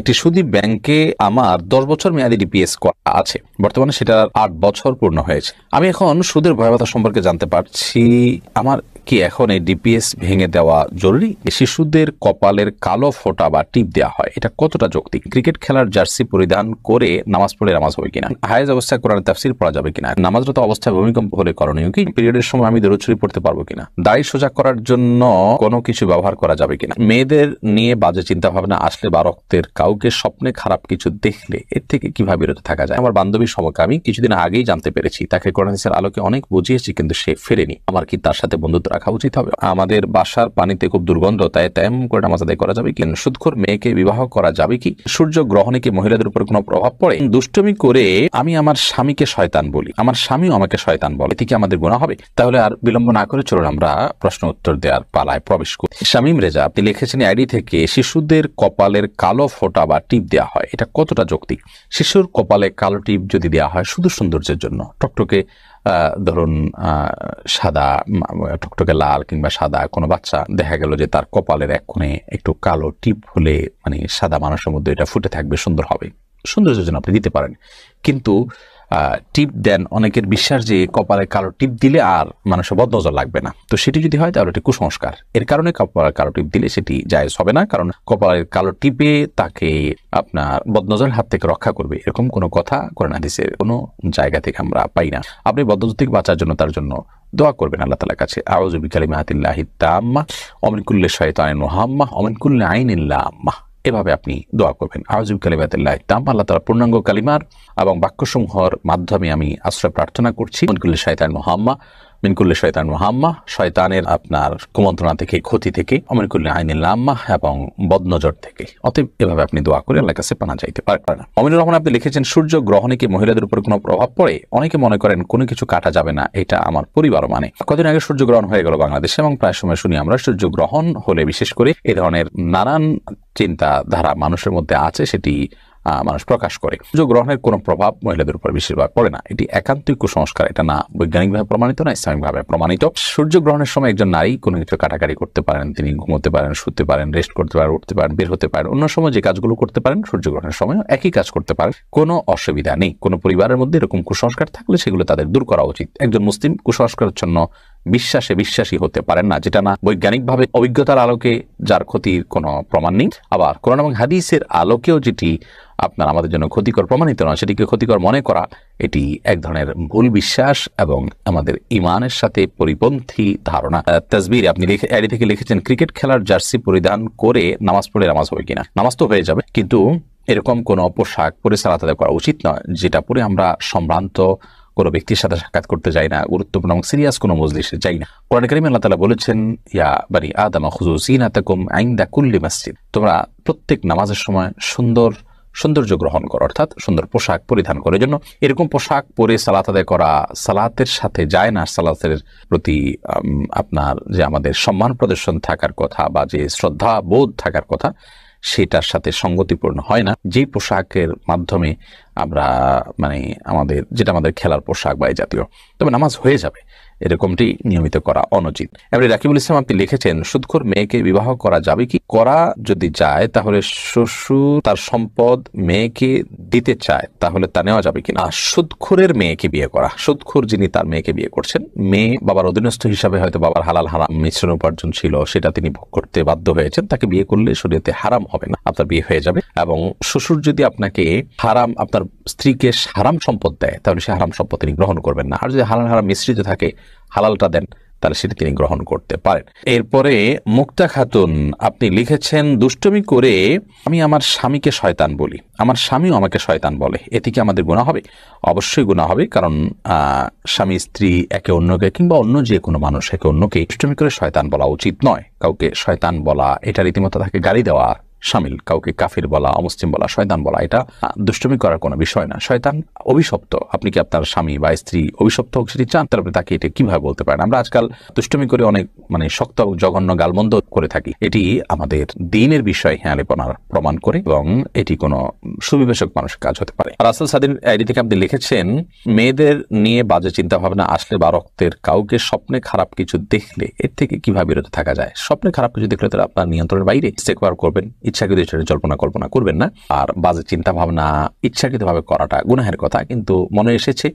একটি সুদী ব্যাংকে আমার 10 বছর মেয়াদী ডিপিএস করা আছে, বর্তমানে সেটার 8 বছর পূর্ণ হয়েছে। আমি এখন সুদের ভয়াবহতা সম্পর্কে জানতে পারছি। আমার কি এখন এই ডিপিএস ভেঙে দেওয়া জরুরি? শিশুদের কপালের কালো ফোঁটা বা টিপ দেওয়া হয়, এটা কতটা যৌক্তিক? ক্রিকেট খেলার জার্সি পরিধান করে নামাজ পড়লে নামাজ হবে কিনা? হায়েজ অবস্থায় কোরআনের তাফসীর পড়া যাবে কিনা? নামাজরত অবস্থায় ভূমিকম্প হলে করণীয় কি? পিরিয়ডের সময় আমি দরুদ শরীফ পড়তে পারবো কিনা? দাড়ি সোজা করার জন্য কোনো কিছু ব্যবহার করা যাবে কিনা? মেয়েদের নিয়ে বাজে চিন্তা ভাবনা আসলে বা রক্তের কাউকে স্বপ্নে খারাপ কিছু দেখলে এর থেকে কিভাবে বিরত থাকা যায়? আমার বান্ধবীর সমকামী কিছুদিন আগেই জানতে পেরেছি, তাকে কোরআন হাদিসের আলোকে অনেক বুঝিয়েছি কিন্তু সে ফেরেনি। আমার কি তার সাথে বন্ধুত্ব রাখা উচিত হবে? আমাদের বাসার পানিতে খুব দুর্গন্ধ, তাই তেমন করে নামাজ আদায় করা যাবে কি? সুদখোর মেয়েকে বিবাহ করা যাবে কি? সূর্য গ্রহণে কি মহিলাদের উপর কোনো প্রভাব পড়ে? দুষ্টুমি করে আমি আমার স্বামীকে শয়তান বলি, আমার স্বামীও আমাকে শয়তান বলে, এতে কি আমাদের গুনাহ হবে? তাহলে আর বিলম্ব না করে চলুন আমরা প্রশ্ন উত্তর দেওয়ার পালায় প্রবেশ করি। শামীম রেজা, আপনি লিখেছেন আইডি থেকে, শিশুদের কপালের কালো ফোঁটা বা টিপ দেওয়া হয়, এটা কতটা যৌক্তিক? শিশুর কপালে কালো টিপ যদি দেওয়া হয় শুধু সৌন্দর্যের জন্য, টকটকে ধরুন সাদা, টকটকে লাল কিংবা সাদা, কোনো বাচ্চা দেখা গেল যে তার কপালের এক কোণে একটু কালো টিপ হলে মানে সাদা মানুষের মধ্যে এটা ফুটে থাকবে, সুন্দর হবে, সৌন্দর্যের জন্য আপনি দিতে পারেন। কিন্তু টিপ দেন, অনেকের বিশ্বাস যে কপালে কালো টিপ দিলে আর মানুষের বদনজর লাগবে না, তো সেটি যদি হয় তাহলে এটি কুসংস্কার। এর কারণে কপালে কালো টিপ দিলে সেটি জায়েজ হবে না, কারণ কপালের কালো টিপে তাকে আপনার বদনজরের হাত থেকে রক্ষা করবে, এরকম কোনো কথা কোরআন হাদিসের কোনো জায়গা থেকে আমরা পাই না। আপনি বদনজর থেকে বাঁচার জন্য তার জন্য দোয়া করবেন আল্লাহ তাআলার কাছে, আউযু বিকালিমাতিল্লাহি তাম্মা ওয়া মিন কুল্লি শাইতানিন মুহাম্মাহ ওয়া মিন কুল্লি আইনিন লাম্মাহ। এভাবে আপনি দোয়া করবেন, আউযু বিকালিমাতিল্লাহি তাম্মা, আল্লাহ তাআলার পূর্ণাঙ্গ কালিমার এবং বাক্যসমূহের মাধ্যমে আমি আশ্রয় প্রার্থনা করছি মিন কুল্লি শাইতানিন মুহাম্মাহ, মিন কুল্লি শাইতানিন মুহাম্মাহ, শয়তানের আপনার কুমন্ত্রণা থেকে, ক্ষতি থেকে, মিন কুল্লি আইনিন লাম্মাহ, এবং বদনজর থেকে। অতএব এভাবে আপনি দোয়া করে আল্লাহর কাছে পানা চাইতে পারেন। অমিনুর রহমান, আপনি লিখেছেন সূর্য গ্রহণে কি মহিলাদের উপর কোনো প্রভাব পড়ে? অনেকে মনে করেন কোনো কিছু কাটা যাবে না, এটা আমার পরিবার মানে। কদিন আগে সূর্য গ্রহণ হয়ে গেল বাংলাদেশে, এবং প্রায় সময় শুনি আমরা সূর্য গ্রহণ হলে বিশেষ করে এ ধরনের নানান চিন্তাধারা মানুষের মধ্যে আছে, সেটি মানুষ প্রকাশ করে। সূর্য গ্রহণের কোনো প্রভাব মহিলাদের উপর বেশিরভাগ পড়ে না, এটি একান্তই কুসংস্কার, এটা না বৈজ্ঞানিকভাবে প্রমাণিত না ইসলামিকভাবে প্রমাণিত। সূর্য গ্রহণের সময় একজন নারী কোনো কিছু কাটাকাটি করতে পারেন, তিনি ঘুমোতে পারেন, শুতে পারেন, রেস্ট করতে পারেন, উঠতে পারেন, বের হতে পারেন, অন্য সময় যে কাজগুলো করতে পারেন সূর্য গ্রহণের সময় একই কাজ করতে পারেন, কোনো অসুবিধা নেই। কোনো পরিবারের মধ্যে এরকম কুসংস্কার থাকলে সেগুলো তাদের দূর করা উচিত। একজন মুসলিম কুসংস্কারের জন্য বিশ্বাসী হতে পারেন না, যেটা না বৈজ্ঞানিকভাবে অভিজ্ঞতার আলোকে যার ক্ষতির কোনো প্রমাণ নেই, আবার কোরআন এবং হাদিসের আলোকেও যেটি আপনার আমাদের জন্য ক্ষতিকর প্রমাণিত নয় সেটিকে ক্ষতিকর মনে করা, এটি এক ধরনের ভুল বিশ্বাস এবং আমাদের ইমানের সাথে পরিপন্থী ধারণা। তাসবির, আপনি আইডি থেকে লিখেছেন ক্রিকেট খেলার জার্সি পরিধান করে নামাজ পড়লে নামাজ হবে কিনা? নামাজ তো হয়ে যাবে, কিন্তু এরকম কোনো পোশাক পরে সালাত আদায় করা উচিত নয় যেটা পরে আমরা সম্ভ্রান্ত কোনো ব্যক্তির সাথে সাক্ষাৎ করতে যাই না, গুরুত্বপূর্ণ এবং সিরিয়াস কোনো মজলিসে যাই না। কোরআন কারীমে আল্লাহ তাআলা বলেছেন, ইয়া বানি আদম খুযু যিনাতাকুম ইনদা কুল্লি মসজিদ, তোমরা প্রত্যেক নামাজের সময় সৌন্দর্য গ্রহণ করো, অর্থাৎ সুন্দর পোশাক পরিধান করে। জন্য এরকম পোশাক পরে সালাত আদায় করা সালাতের সাথে যায় না, সালাতের প্রতি আপনার যে আমাদের সম্মান প্রদর্শন থাকার কথা বা যে শ্রদ্ধা বোধ থাকার কথা সেটার সাথে সঙ্গতিপূর্ণ হয় না। যে পোশাকের মাধ্যমে আমরা আমাদের খেলার পোশাক বা এই জাতীয়, তবে নামাজ হয়ে যাবে, এরকমটি নিয়মিত করা অনুচিত। এবারে রাকিবুল ইসলাম, আপনি লিখেছেন সুদখোর মেয়েকে বিবাহ করা যাবে কি? করা যদি যায় তাহলে শ্বশুর তার সম্পদ মেয়েকে দিতে চায় তাহলে তা নেওয়া যাবে কিনা? সুদখোরের মেয়েকে বিয়ে করা, সুদখোর যিনি তার মেয়েকে বিয়ে করছেন, মেয়ে বাবার অধীনস্থ হিসাবে হয়তো বাবার হালাল হারাম মিশ্রণ উপার্জন ছিল, সেটা তিনি ভোগ করতে বাধ্য হয়েছেন, তাকে বিয়ে করলে শরীয়তে হারাম হবে না, আপনার বিয়ে হয়ে যাবে। এবং শ্বশুর যদি আপনাকে হারাম, আপনার স্ত্রীকে হারাম সম্পদ দেয় তাহলে সে হারাম সম্পদ তিনি গ্রহণ করবেন না, আর যদি হালাল হারাম মিশ্রিত থাকে হালালটা দেন তাহলে সেটি তিনি গ্রহণ করতে পারেন। এরপরে মুক্তা খাতুন, আপনি লিখেছেন দুষ্টুমি করে আমি আমার স্বামীকে শয়তান বলি, আমার স্বামীও আমাকে শয়তান বলে, এতে কি আমাদের গুনাহ হবে? অবশ্যই গুনাহ হবে, কারণ স্বামী স্ত্রী একে অন্যকে কিংবা অন্য যে কোনো মানুষ একে অন্যকে দুষ্টুমি করে শয়তান বলা উচিত নয়। কাউকে শয়তান বলা এটা রীতিমতো তাকে গালি দেওয়া শামিল, কাউকে কাফির বলা, অমুসলিম বলা, শয়তান বলা এটা দুষ্টুমি করার কোনো বিষয় না। শয়তান অভিশপ্ত, আপনি কি আপনার স্বামী বা স্ত্রী অভিশপ্ত হোক সেটি চান, তারপরে তাকে এটা কিভাবে বলতে পারেন? আমরা আজকাল দুষ্টুমি করে অনেক শক্ত জঘন্য গালমন্দ করে থাকি, এটি আমাদের দ্বীনের বিষয় হেয়ালিপনার প্রমাণ করে এবং এটি কোনো সুবিবেচক মানুষের কাজ হতে পারে। রাসেল সাদির আইডি থেকে আপনি লিখেছেন মেয়েদের নিয়ে বাজে চিন্তা ভাবনা আসলে বা রক্তের কাউকে স্বপ্নে খারাপ কিছু দেখলে এর থেকে কিভাবে বিরত থাকা যায়? স্বপ্নে খারাপ কিছু দেখলে তো আপনার নিয়ন্ত্রণের বাইরে, ইস্তেগফার করবেন, ইচ্ছাকৃত সেটা জল্পনা কল্পনা করবেন না। আর বাজে চিন্তা ভাবনা ইচ্ছাকৃতভাবে করাটা গুনাহের কথা, কিন্তু মনে এসেছে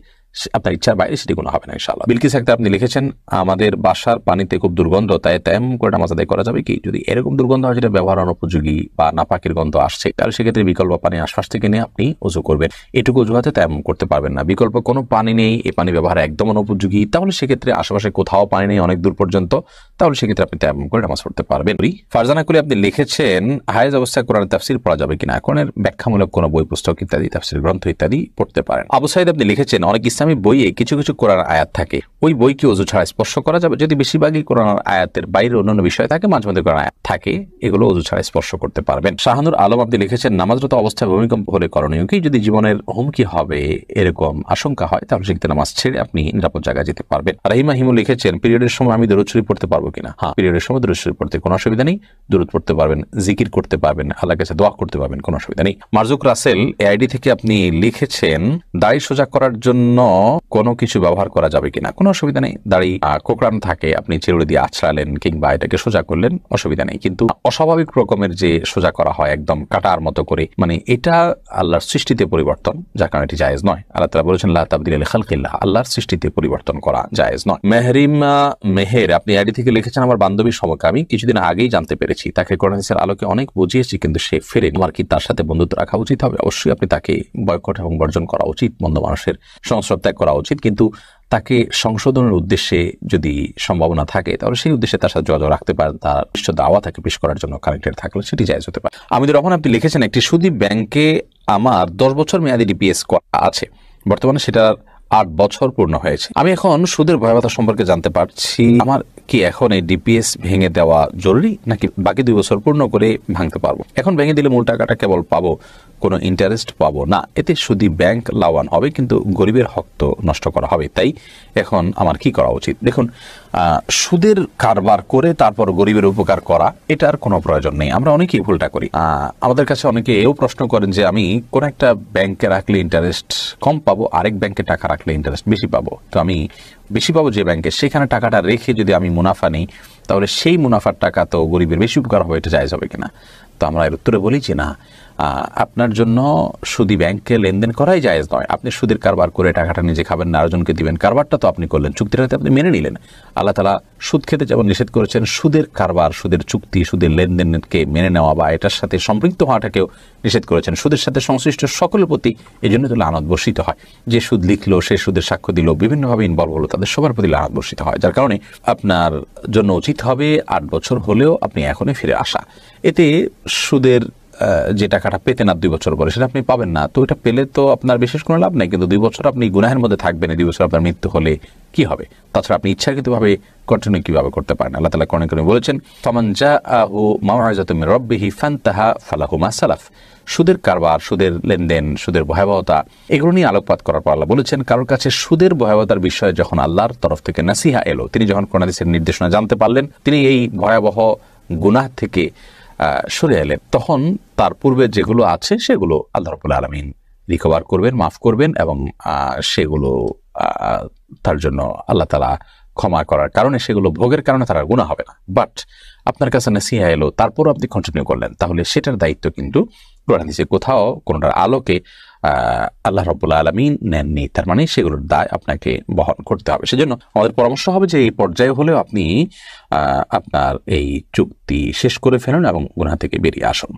আপনার ইচ্ছার বাইরে, সেটি কোনো হবে না ইনশাআল্লাহ। বিলকিস আক্তার আপনি লিখেছেন, আমাদের বাসার পানিতে খুব দুর্গন্ধ, তাই তেমন করে নামাজ আদায় করা যাবে কি? যদি এরকম দুর্গন্ধ হয় যেটা ব্যবহার অনুপযোগী বা নাপাকের গন্ধ আসছে, তাহলে সেক্ষেত্রে বিকল্প পানি আশপাশ থেকে নিয়ে আপনি ওযু করবেন। এটুকু অজুহাতে তেমন করতে পারবেন না। বিকল্প কোনো পানি নেই, এই পানি ব্যবহার একদম অনুপযোগী, তাহলে সেক্ষেত্রে আশেপাশে কোথাও পানি নেই অনেক দূর পর্যন্ত, তাহলে সেক্ষেত্রে আপনি তেমন করে নামাজ পড়তে পারবেন। ফারজানা করে আপনি লিখেছেন, হায়েজ অবস্থায় কোরআনের তাফসীর পড়া যাবে কিনা? কোরআনের ব্যাখ্যামূলক কোনো বই পুস্তক ইত্যাদি, তাফসীর গ্রন্থ ইত্যাদি পড়তে পারেন। আবু সাইদ আপনি লিখেছেন, অনেক ইসলামী বইয়ে কিছু কিছু কোরআন আয়াত থাকে, ওই বই কি ওযু ছাড়া স্পর্শ করা যাবে? যদি বেশিরভাগই কোরআন আয়াতের বাইরে অন্যান্য বিষয় থাকে, মাঝে মধ্যে কোরআন আয়াত থাকে, এগুলো ওযু ছাড়া স্পর্শ করতে পারবেন। শাহানুর আলম আপনি লিখেছেন, নামাজরত অবস্থায় ভূমিকম্প হলে করণীয় কি? যদি জীবনের হুমকি হবে এরকম আশঙ্কা হয়, তাহলে সেক্ষেত্রে নামাজ ছেড়ে আপনি নিরাপদ জায়গায় যেতে পারবেন। রাহিমা হিমু লিখেছেন, পিরিয়ডের সময় আমি দরুদ শরীফ পড়তে পারবো কিনা? হ্যাঁ, পিরিয়ডের সময় দরুদ শরীফ পড়তে কোনো অসুবিধা নেই, দরুদ পড়তে পারবেন, জিকির করতে পারবেন, আল্লাহর কাছে দোয়া করতে পারবেন, কোনো অসুবিধা নেই। মারজুক রাসেল এআইডি থেকে আপনি লিখেছেন, দাড়ি সোজা করার জন্য কোনো কিছু ব্যবহার করা যাবে কিনা? কোনো অসুবিধা নেই। দাড়ি কোকড়ানো থাকে, আপনি চিরুনি দিয়ে আছড়ালেন কিংবা এটাকে সোজা করলেন, অসুবিধা নেই। কিন্তু অস্বাভাবিক রকমের যে সোজা করা হয় একদম কাটার মতো করে, মানে এটা আল্লাহর সৃষ্টিতে পরিবর্তন, যার কারণে এটি জায়েজ নয়। আল্লাহ তাআলা বলেছেন, লা তাবদীলা লিখালকিল্লাহ, আল্লাহর সৃষ্টিতে পরিবর্তন করা জায়েজ নয়। মেহরিমা মেহের আপনি আইডি থেকে লিখেছেন, আমার বান্ধবীর সমকামী, কিছুদিন আগেই জানতে পেরেছি, তাকে কোরআন হাদিসের আলোকে অনেক বুঝিয়েছি, কিন্তু সে ফেরে। আমার কি তার সাথে বন্ধুত্ব রাখা উচিত হবে? অবশ্যই আপনি তাকে বয়কট এবং বর্জন করা উচিত, মন্দ মানুষের সংস্রব ত্যাগ করা উচিত। কিন্তু তাকে সংশোধনের উদ্দেশ্যে যদি সম্ভাবনা থাকে, তাহলে সেই উদ্দেশ্যে তার সাথে যোগাযোগ রাখতে পারেন, তার বিশ্ব দাওয়া তাকে পেশ করার জন্য কানেক্টেড থাকলে সেটি জায়েজ হতে পারে। আমিদুর রহমান আপনি লিখেছেন, একটি সুদী ব্যাংকে আমার 10 বছর মেয়াদী ডিপিএস করা আছে, বর্তমানে সেটার 8 বছর পূর্ণ হয়েছে। আমি এখন সুদের ভয়াবহতা সম্পর্কে জানতে পারছি, আমার কি এখন এই ডিপিএস ভেঙে দেওয়া জরুরি, নাকি বাকি 2 বছর পূর্ণ করে ভাঙতে পারবো? এখন ভেঙে দিলে মূল টাকাটা কেবল পাবো, কোনো ইন্টারেস্ট পাবো না। এতে সুদী ব্যাংক লাভবান হবে, কিন্তু গরিবের হক তো নষ্ট করা হবে। তাই এখন আমার কি করা উচিত? দেখুন, সুদের কারবার করে তারপর গরিবের উপকার করা, এটার কোনো প্রয়োজন নেই। আমরা অনেকেই ভুলটা করি। আমাদের কাছে অনেকে এও প্রশ্ন করেন যে আমি কোন একটা ব্যাংকে রাখলে ইন্টারেস্ট কম পাবো, আরেক ব্যাংকে টাকা রাখলে ইন্টারেস্ট বেশি পাবো, তো আমি বেশি পাবো যে ব্যাংকে, সেখানে টাকাটা রেখে যদি আমি মুনাফা নেই, তাহলে সেই মুনাফার টাকা তো গরিবের বেশি উপকার হবে, এটা জায়েজ হবে কিনা? তো আমরা এর উত্তরে বলি যে না, আপনার জন্য সুদী ব্যাংকে লেনদেন করাই জায়েজ নয়। আপনি সুদের কারবার করে টাকাটা নিজে খাবেন না, আরেকজনকে দিবেন, কারবারটা তো আপনি করলেন, চুক্তিটা আপনি মেনে নিলেন। আল্লাহ তাআলা সুদ খেতে যেমন নিষেধ করেছেন, সুদের কারবার, সুদের চুক্তি, সুদের লেনদেনকে মেনে নেওয়া বা এটার সাথে সম্পৃক্ত হওয়াটাকেও নিষেধ করেছেন। সুদের সাথে সংশ্লিষ্ট সকলের প্রতি এই জন্য তো লানত বর্ষিত হয়। যে সুদ লিখলো, সে সুদের সাক্ষ্য দিল, বিভিন্নভাবে ইনভলভ হলো, তাদের সবার প্রতি লানত বর্ষিত হয়। যার কারণে আপনার জন্য উচিত হবে 8 বছর হলেও আপনি এখনই ফিরে আসা। এতে সুদের যে টাকাটা পেতেন আর 2 বছর পরে সেটা আপনি পাবেন না, তো এটা পেলে তো আপনার বিশেষ কোনো লাভ নেই। কিন্তু 2 বছর আপনি গুনাহের মধ্যে থাকবেন, 2 বছর আপনার মৃত্যু হলে কি হবে? তাছাড়া আপনি ইচ্ছাকৃতভাবে কন্টিনিউ কিভাবে করতে পারেন? আল্লাহ তাআলা কোরআনে কারীমে বলেছেন, ফামান জাআহু মাউইযাতুম মির রাব্বিহি ফান্তাহা ফালাহু মা সালাফ। সুদের কারবার, সুদের লেনদেন, সুদের ভয়াবহতা, এগুলো নিয়ে আলোকপাত করার পর আল্লাহ বলেছেন, কারোর কাছে সুদের ভয়াবহতার বিষয়ে যখন আল্লাহর তরফ থেকে নাসিহা এলো, তিনি যখন কোরআন হাদিসের নির্দেশনা জানতে পারলেন, তিনি এই ভয়াবহ গুনাহ থেকে সরে এলেন, তখন তার পূর্বে যেগুলো আছে সেগুলো আল্লাহ রাব্বুল আলামিন রিকভার করবেন, মাফ করবেন, এবং সেগুলো তার জন্য আল্লাহ তাআলা ক্ষমা করার কারণে, সেগুলো ভোগের কারণে তার গুনাহ হবে না। বাট আপনার কাছে নাসিহা এলো, তারপর আপনি কন্টিনিউ করলেন, তাহলে সেটার দায়িত্ব কিন্তু কোরআন হাদিসে কোথাও কোনটার আলোকে আল্লাহ রাব্বুল আলামিন নেননি। তার মানে সেগুলোর দায় আপনাকে বহন করতে হবে। সেজন্য আমাদের পরামর্শ হবে যে এই পর্যায়ে হলেও আপনি আপনার এই চুক্তি শেষ করে ফেলুন এবং গুনাহ থেকে বেরিয়ে আসুন।